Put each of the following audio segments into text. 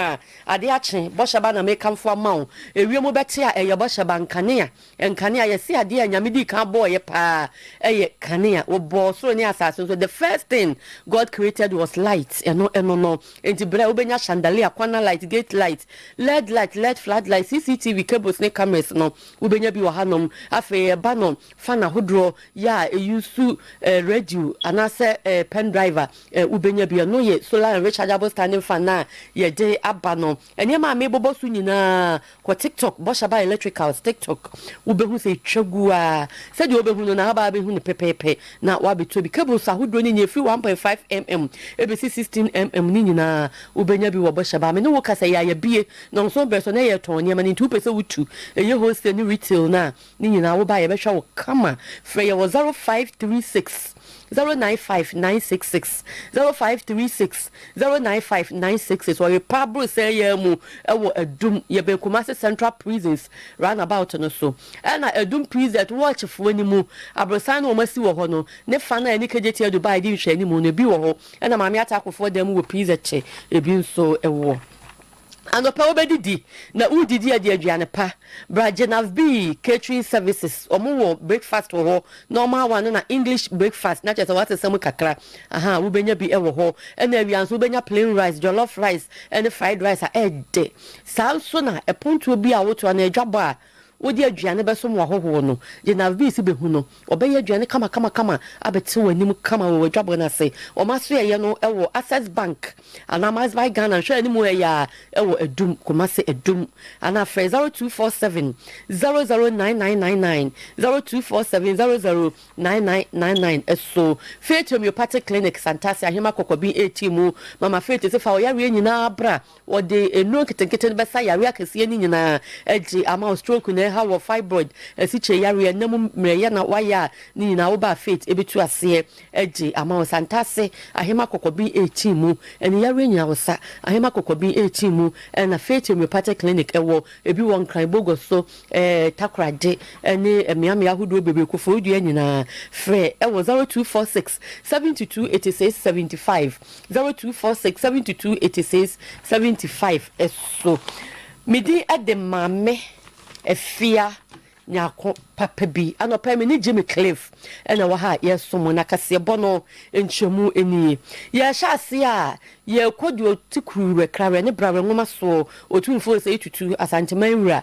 ade ache boshaba na make am for ma ewie mo bete a eye boshaba nkane a yesi ade anyame di kan boy pa eye kane a obo so ni asase so the first thing God created was light no enti bra obenya chandelier kwana light gate light led floodlight CCTV cables ne cameras no obenya bi wo hanom afa ba no fana hodro ya yusu radio anase pen driver obenya bi no ye solar and rechargeable standing fan na ye de abano enye ma me bobo su nyina ko TikTok boshaba electricals TikTok ubehu se twagu a se de obehu no na ba behu ne pepepe na wa beto bi cables ahodro ni nyefi 1.5 mm ebesi 16 mm ni nyina ubenya bi wo boshaba me no wo kasa ya bie no so beso na ye ton nyama ni 2% wutu eye wholesale ni retail na ni nyina wo ba ye behwa wo kama frɛ ye 0536 095966 0536 095966 or Pablo say ye mu ewo adum ye be Kumasi Central Prisons round about no so and adum prison watch fo ni mu abrosan no masi wo ho no ne fa na ani kejeti Dubai di hwe ni mu no bi wo ho and maami atakofo dem wo prison che ebi nso ewo anopa obedidi na udidi ade aduane pa Brajenav B catering services omo breakfast wo normal one na English breakfast na chese what sem kakra aha wo benya bi ewo ho na awianso wo benya plain rice jollof rice and fried rice ede salso na eponto bi a woto na adwabo a wodi aduane beso mo hoho no Jenav B si behu no obeye aduane kama abete wanim kama wo adwabo na se o maso ye no ewo Access Bank anamaz by Ghana hwe ani mo ya ewo edum Kumasi edum ana 0247 009999 0247 009999 eso Faith Homeopathic Clinic Santasi ahema kokobi 18 mu mama Faith se fa o yare nyina bra wo de enu ketekete besa yare akese ni nyina eji ama stroke na ha wo fibroid esiche yare nam mreye na waya ni nyina wo ba Faith ebetu ase eji ama Santasi ahema kokobi 18 mu eni yare nyina wo sa ahema kokobi 18 mu na Faith Homeopathic Clinic ewo ebi won kran bogo so takrade eni emiame ahudo bebe kofo odua nyina frɛ ewo 0246 7286 75 0246 7286 75 eso midi ade mame efia nyako papa bi anopa me ni Jimmy Cliff ena wa ha yeso na kase bono enchemu eni ye hyase a ye kodi otikuru rekra ne brawe ngoma so otumfo se etutu asantemanwura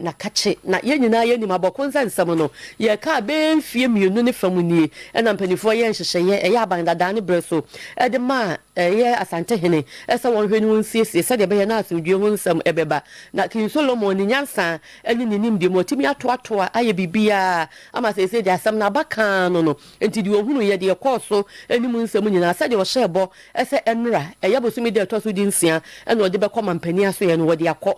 na kache na ye nyina ye ni mabokonza nsam no ye ka be mfie mienu ne famuni ena mpanifo ye nhyehyeye ye abandada ne breso de ma ye asante hene esa won hwani won siesie se de be ye na asudwe won nsam ebeba na King Solomon ni nyansa eni ninim de motimi ato aye bibia ama se de asam na baka no enti de ohunu ye de koso eni mu nsam nyina se de wo hyebo ese enra eya bosumi de to so di nsia ena ode be koma mpani aso ye no wode akọ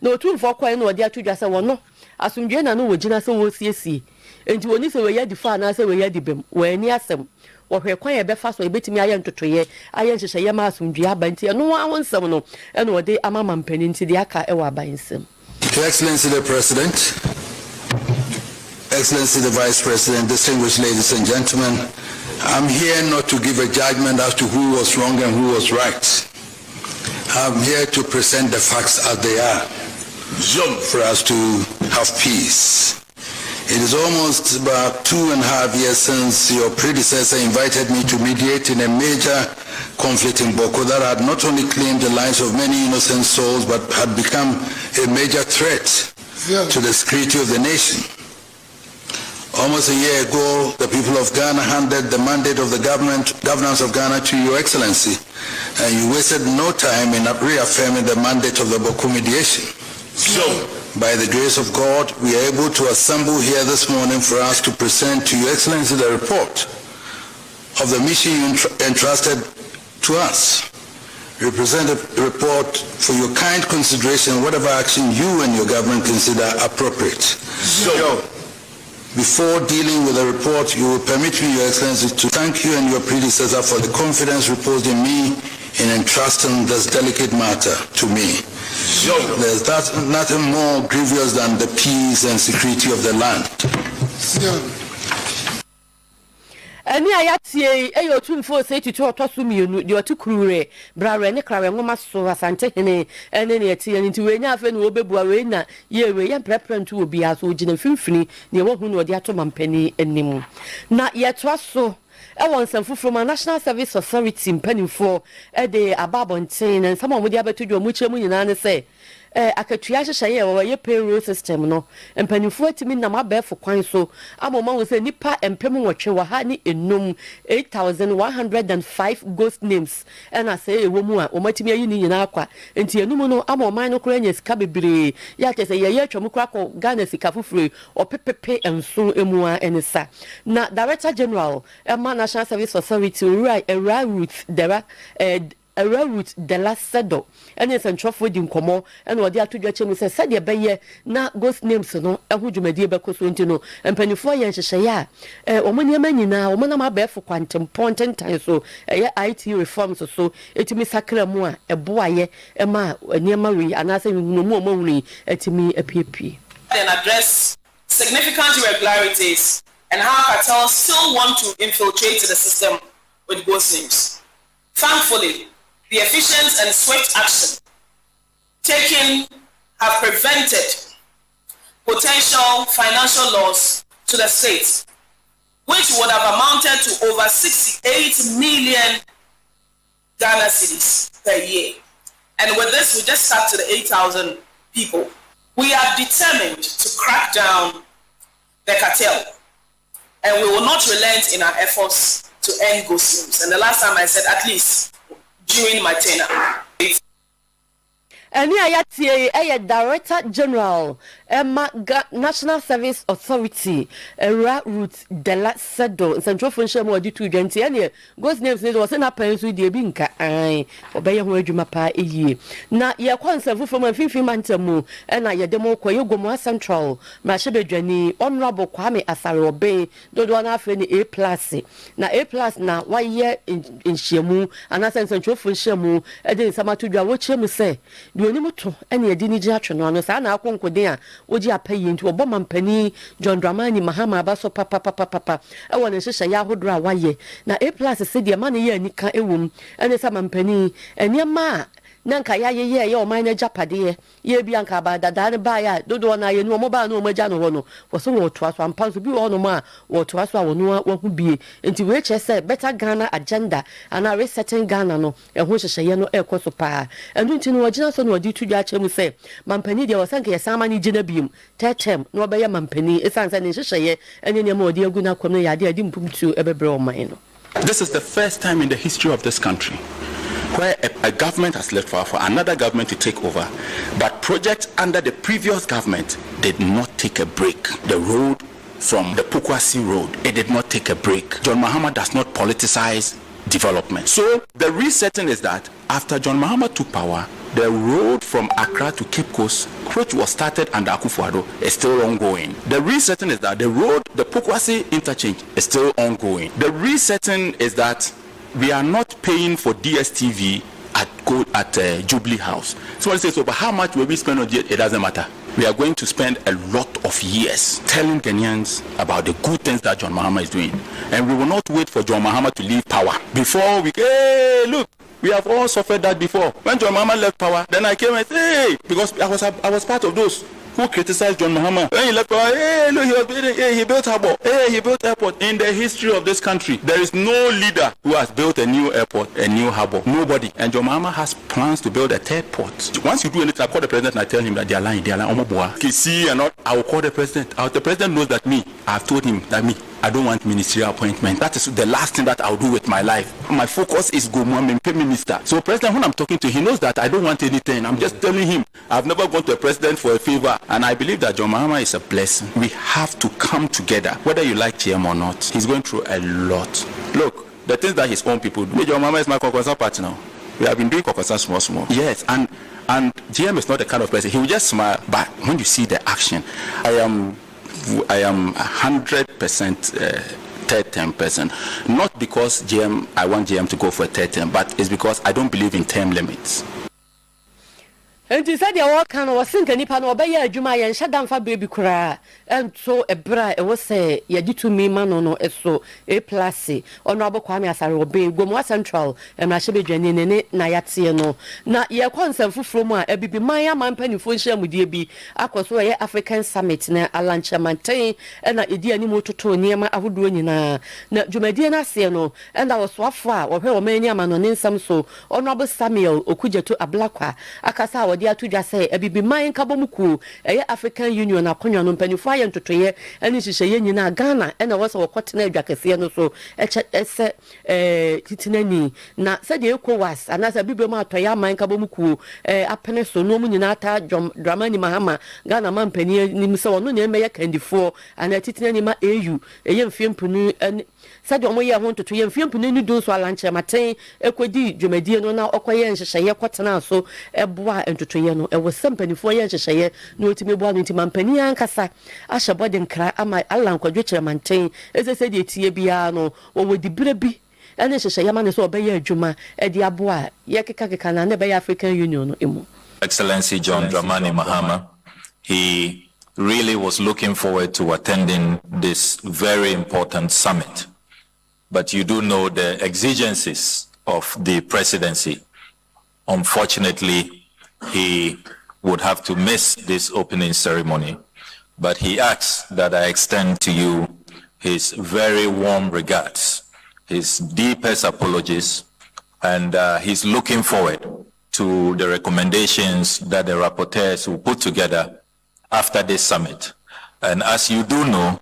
na otumfo kwa ena ode atudwa se wo no asumdwe na no wogina se wo siesie enti woni se we ya di fa na se we ya di bem we ani asem wo hwe kwan ye be fa so ebetimi aye ntotoye aye nhyehyeye ma asumdwe abanti eno wa wonsam no ena ode amama mpani nti de aka ewa abansem. Your Excellency the President, Excellency the Vice President, distinguished ladies and gentlemen, I'm here not to give a judgment as to who was wrong and who was right. I'm here to present the facts as they are, for us to have peace. It is almost about 2.5 years since your predecessor invited me to mediate in a major conflict in Boko that had not only claimed the lives of many innocent souls but had become a major threat to the security of the nation. Almost a year ago, the people of Ghana handed the mandate of the governance of Ghana to Your Excellency, and you wasted no time in reaffirming the mandate of the Boko mediation. By the grace of God, we are able to assemble here this morning for us to present to Your Excellency the report of the mission you entrusted to us. We present a report for your kind consideration, whatever action you and your government consider appropriate. Before dealing with the report, you will permit me, Your Excellency, to thank you and your predecessor for the confidence reposed in me in entrusting this delicate matter to me. There's nothing more grievous than the peace and security of the land. Any ayatie, ayo twin for say to Tosumi, the Otukrure, Brare, Necra, Mama so Asante, and any tea and into any of an Obebuarena, ye way and preparant to be as Ujin and Finfini, near one who know the Atom penny and Nemo. Not yet was so. I want some food from a National Service Authority in Penny for a day above on 10 and someone would be able to do a much money and say. Akatuya share or your payroll system no and penny 40 min na mabe for kwan so amoma was a nipa and pemu watche wahani enum 8,105 ghost names and I say a woman or matimi yini na akwa enti enum no amoma no kra nya sika bebre ya te say ye twam kra ko Ghana sika fufure or pepepe enso emua enisa na Director General Emma National Service Authority right a route dera a route de la Sedo and it's a trophy in Como and what they are to get him said ya baye na ghost names no a who you may be no and penny 4 years shaya o many many now manama bear for quantum point and time so IT reforms so it me sacra more a boy a ma near Marie and I say no more money at me a PP. Then address significant irregularities and how cartels still want to infiltrate the system with ghost names. Thankfully, the efficient and swift action taken have prevented potential financial loss to the state, which would have amounted to over 68 million Ghana cedis per year. And with this, we just start to the 8,000 people. We are determined to crack down the cartel, and we will not relent in our efforts to end ghost names. And the last time I said, at least during my tenure. And here I Director General National Service Authority route de la Sedo Central Function more due to Genti and ghost names was in a pen with the Binka I obey who you mapa a year. Now ye concern from a 50 mantamu and I demo Koyogoma Central Mashabe Jenny Honorable Kwame Asaro Bay Dodwana Feni A+. Now A+ now 1 year in Shemu and as Central Function and then some to do what you say. Do any moto any dini jatron on us and our concodia would you pay into a bomb penny John Dramani Mahama Basso papa I want to say Yahoo dra waye now A+ said your money here nika ewum and the salmon penny and your ma Nanka ya your minor japade ye bianca ba da baya dodo na ye no mobile no maja no no for so what was 1 pound to be on ma what was no one who be into which say better Ghana agenda and a resetting Ghana no e ho hye no e koso pa and nti no ogina so no odi tu ja chemu say mampani de wasanka ye samani gina bium tetem no be ye mampani esansa ne hye ene ne ma odi aguna kwam no ya de adi mpumtu ebebre o man no. This is the first time in the history of this country where a government has left for another government to take over, but projects under the previous government did not take a break. The road from the Pukwasi Road, it did not take a break. John Mahama does not politicize development. So the resetting is that after John Mahama took power, the road from Accra to Cape Coast, which was started under Akufo-Addo, is still ongoing. The resetting is that the road, the Pukwasi interchange, is still ongoing. The resetting is that we are not paying for DSTV at Jubilee House. Somebody says, so, but how much will we spend on it? It doesn't matter. We are going to spend a lot of years telling Kenyans about the good things that John Mahama is doing. And we will not wait for John Mahama to leave power before we, hey, look, we have all suffered that before. When John Mahama left power, then I came and said, hey, because I was part of those who criticized John Mahama. When he left power, hey, look, he built harbor. Hey, he built airport. In the history of this country, there is no leader who has built a new airport, a new harbor. Nobody. And John Mahama has plans to build a third port. Once you do anything, I call the president and I tell him that they are lying. Kisi and not, I will call the president. The president knows that I've told him that I don't want ministerial appointment. That is the last thing that I'll do with my life. My focus is Gomwamempe minister. So president, when I'm talking to him, he knows that I don't want anything. I'm just telling him I've never gone to a president for a favor. And I believe that John Mahama is a blessing. We have to come together, whether you like GM or not. He's going through a lot. Look, the things that his own people do. John Mahama is my Kokosa party now. We have been doing Kokosa small. Yes, and GM is not the kind of person. He will just smile, but when you see the action, I am 100% third term person. Not because I want GM to go for a third term, but it's because I don't believe in term limits. And you said your work can was think any pan or bay Juma and shut down for baby cry. And so a bra it was say, ye did to me man no so a plassi honorable Kwame as I obey Gomwa Central and I should be Jenny Nayati no. Na ye concern from a baby Maya man penny for share with ye akos where African summit na alancha maintain and a idea any motor to near my I would do na Jumadiana Siano and I was so far or her many man on in some so honorable Samuel Okuja to a blackwa akasa dia to just say e bibi man kabomuku e African Union akonwa no mpanifo aye ntotoye ene hihye nyina Ghana ene wo se wo kwotena adwakese no so ese titinani na se de ECOWAS anasa bibi ma atoya man kabomuku apene so no mu nyina ata Dramani Mahama Ghana man pani nim se wono na emeye kandifo ana titinani ma AU eye mfiempunu said omo ye ho ntoto ye mfiempunu ni do so alanche maten ekodi dwumadie no na okoye nhyehyeye kwotena so eboa ntotoye no ewo sempanifo ye nhyehyeye na otime boa no ntima mpani ankasa ahye bode nkra ama alankwadwe kire manten ezese de tie bia no wo di brebi ene nhyehyeye ma ne so obeye adwuma e di aboa ye keka na ne be African Union no emu. Excellency John Dramani Mahama, he really was looking forward to attending this very important summit. But you do know the exigencies of the presidency. Unfortunately, he would have to miss this opening ceremony. But he asks that I extend to you his very warm regards, his deepest apologies, and he's looking forward to the recommendations that the rapporteurs will put together after this summit. And as you do know,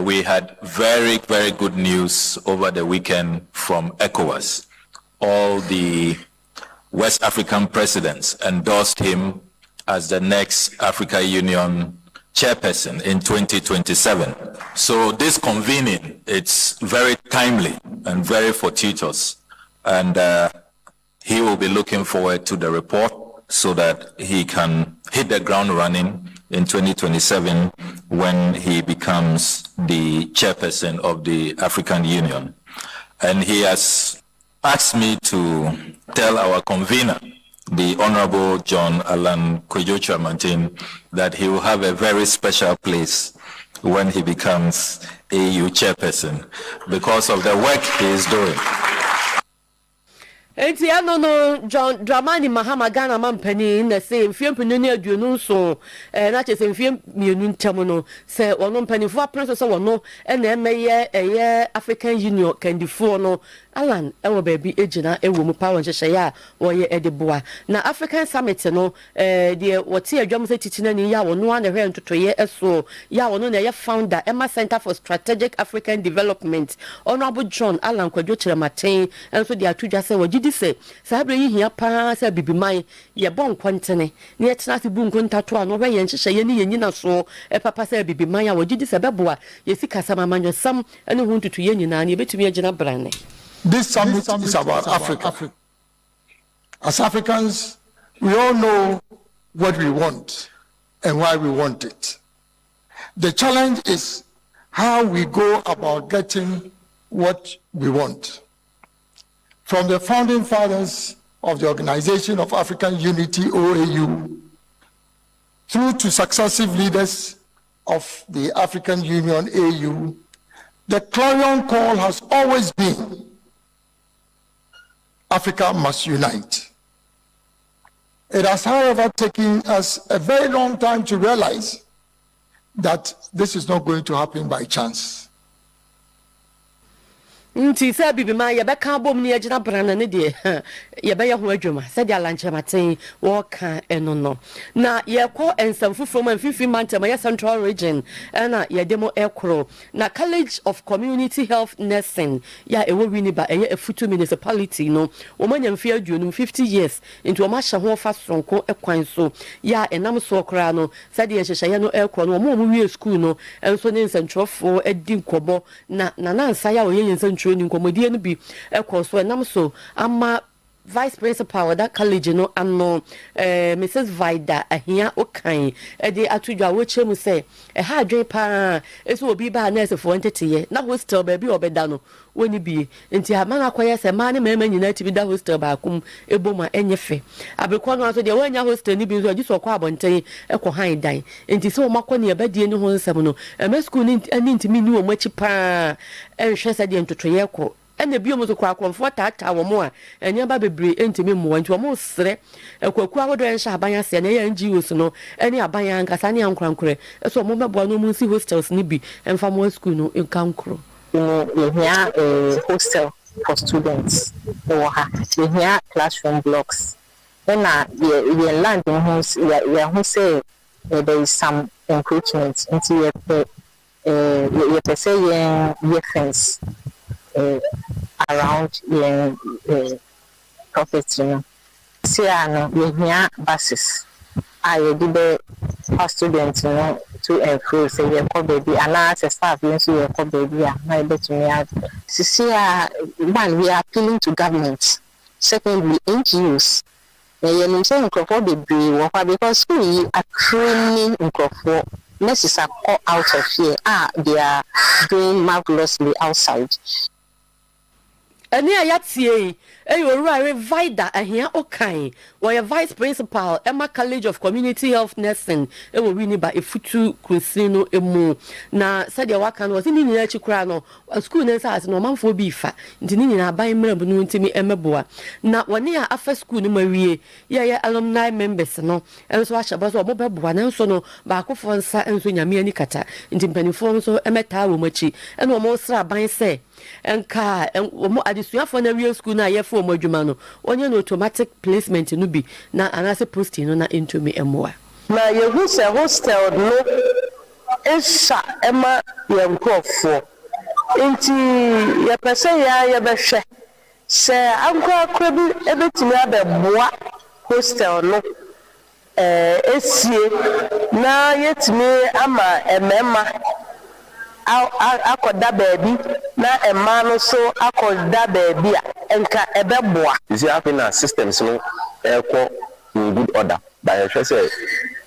we had very, very good news over the weekend from ECOWAS. All the West African presidents endorsed him as the next African Union chairperson in 2027. So this convening, it's very timely and very fortuitous. And he will be looking forward to the report so that he can hit the ground running in 2027 when he becomes the chairperson of the African Union. And he has asked me to tell our convener, the Honorable John Alan Kwejochua-Mantin, that he will have a very special place when he becomes AU chairperson because of the work he is doing. Enti no John Dramani Mahama Ghana mampani na se mfiempunu ne aduonu so na che se mfiem mienu ntamo no se wono mpanifo aprenso se wono na emeye African Union kandifo no Alan ewo baby ejina ewo mu power nhyehyeye a wo ye edeboa na African Summit no de wote adwam se titina ni ya wono na hwe ntotoye eso ya wono na ye founder Emma Center for Strategic African Development Honorable John Alan Kwejochua-Mantin enso de atudwa se wogidi se sabre yi hia pa se bibiman ye bon kwantene ne ye tena se bu nkontato a no hwe ye nhyehyeye ni ye nyina so papa se bibiman a wogidi se beboa ye sika samanyo sam ene hu ntutuye nyina ne betumi agina brane. This summit is about Africa. As Africans, we all know what we want and why we want it. The challenge is how we go about getting what we want. From the founding fathers of the Organization of African Unity, OAU, through to successive leaders of the African Union, AU, the clarion call has always been Africa must unite. It has, however, taken us a very long time to realize that this is not going to happen by chance. Nti se bibima ye beka bom ne agina brana ne de ye be ye ho adwuma se de alanche maten wo ka eno no na ye ko ensam fufuro man fifi mantem ye Central Region na ye demo ekro na College of Community Health Nursing ya ewo wini ba ye Afutu municipality no wo manya mfi aduonum 50 years into wo ma hye ho fa sonko ekwan so ya enam so kra no se de ye hyehye no ekro no mo wie school no enso ne nsentrofo edi nkobo na nansa ya wo ye nsentrofo ni nkomodie no bi ekoso enam so ama vice principal that college no ano Mrs. Vida ahia okan de atudwa wo chemu say ha adwen pa eso obi ba nurse for entity na hostel baby obeda no woni bi nti amana akoye se ma ne mema nyina ti bi da hostel ba kum eboma enyefe abekwa no aso de wanya hostel ni bi so agiso kwa abonten ekọ han dan nti se o makọ ne ebadie ni ho nsem no ema school ni ntimi ni o machi pa ehwe se de ntotoye kọ ene biom so kwa comfort ata wo mo a enya ba bebre ntimi mo nti wo mo sere ekwaku awodo en sha abanya se na ya NGOs no ene abanya nkasa ne ankrankre eso mo mebo no mu si hostels ni bi emfa mo school no enkankro here a hostel for students here classroom blocks then we land in homes we say there is some encroachment into your fence around the property. See, we hear buses. I did our students to and fro. Say, we call baby, and as a staff, we call baby. I bet me. See, one, we are appealing to government. Secondly, NGOs. You say because we are training in nurses are called out of here. They are doing marvelously outside. Eni ayatie Owurare Vida ahia okan we vice principal Emma College of Community Health Nursing ewo wini ba efutu kunsino emu na said ya waka no ni nyina chikura no school nurse as no manfo bi fa nti ni nyina ban mrabu no ntimi emeboa na woni a afa school no mawie ya alumni members no enso ahyaba so obobeboa na enso no ba akofo nsa enso nyame ani kata nti mpanifo nso emeta wo machi ena omo sra ban se enka omo adisuafo na real school na yefo omo adwuma no onye no automatic placement no bi na anase posting no na into me emoa na yehu se hostel no esa ema yenkrofo enti ye pese ya behwe se ankwa bi ebetimi abeboa hostel no esie na yetimi ama emema akoda baby na emma no so akoda baby enka ebeboa you see having systems no in good order but I say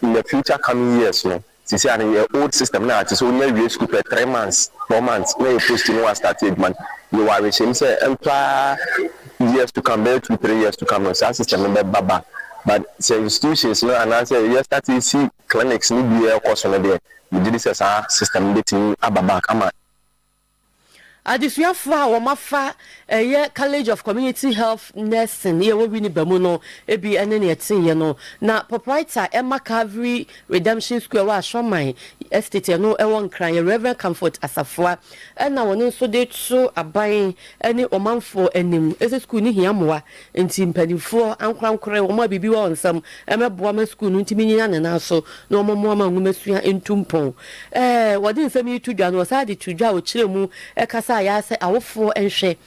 in the future coming years no you see an old system now so we will school for 3 months 4 months when you post you started man you are wishing say enter years to come 2-3 years to come no system no baba but say institutions no and answer you start to see clinics need be course no there we did this system dating ababa ama adisuafo a wo mafa College of Community Health Nursing ye wo wini bamu no ebi ene ne etinye no na proprietor Emma Calvary Redemption School wa Shoman estate no ewon kran ye Reverend Comfort Asafua na woni so de to aban ene omanfo anim ese school ni hiamoa enti mpanifo ankrankore wo ma bibi wo nsam emeboa ma school no ntimi nyina ne na so na omomo ma ngumesua entumpon wodi nsam yi tudwa no sa de tudwa o kiremu ekasa ya se awofo enhwe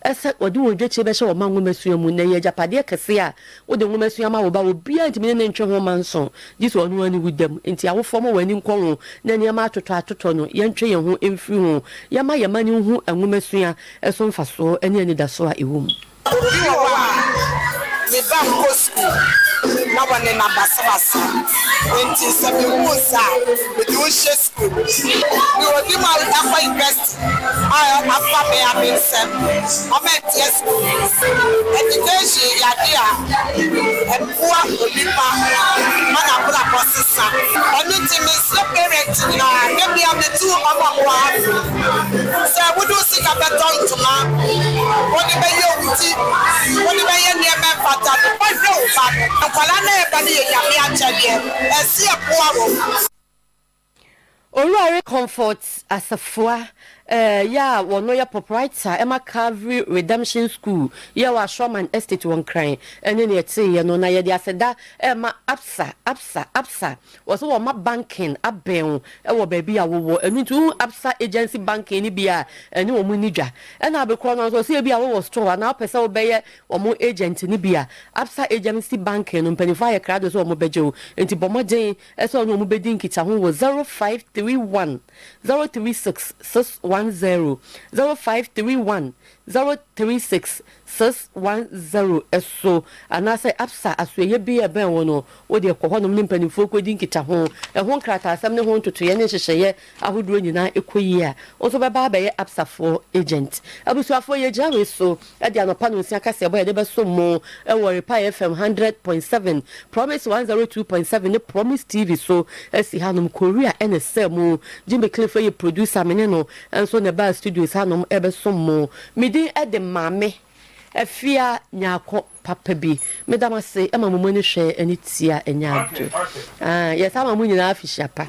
ese wodi wodweche be hye wo manwo masua mu na ye japade kese a wodi nwo masua ma wo ba obi antimi ne ntwe ho manso dis wonu ani wudam enti awofo mo wani nkwo na ne ma atoto no ye ntwe ye ho emfiri ho ye ma ye mani hu anwo masua eso mfaso ene ani da so a ewum me back go school na one na basabasa enti se me wusa me do she school we were di ma afa invest afa me abin sem o me tie school education ya dia epoa olipa mana bra processor onu ti me se parent na me bia me tu mama wa se wudu sika beton to ma woni be ye wuti woni be ye ne me fata pa do fa akwala na e ba ni ye nyame achede esi epoa wo Owurare Comfort Asafua ya wono ya proprietor Emma Calvary Redemption School ya wa Shoman Estate won kran ene ne ete ye no na ye de aseda Emma Absa woso wo ma banking aben wo baabi a wo enu tu Absa agency banking ni bia ene wo mu nidwa ena abekro no so se bia wo store na pese wo beye wo mu agent ni bia Absa agency banking no mpanifa ye krado so wo mu beje o enti bomoden ese wo mu bedi nkita ho wo 0531 036 610 0531 036 610 eso anase absa asoye bi e ben wono wo de ekọ honom ne mpanifo kwedi nkita ho ho krata asem ne ho ntotoye ne hyehyeye ahoduro nyina ekoyi a oso beba ba ye absa for agent abusuafo ye jawe so e de anopa no nsia kase boye de beso mo e wo Repa FM 100.7 Promise 102.7 ne Promise TV so esi hanom Korea ene semu Jimmy Cliff ye producer mene no enso ne ba studios hanom e beso mo midi e de mame Efia nyako papa bi medama se ema mumu ne hwe ani tia enya ado yes ama mu nyina afihia pa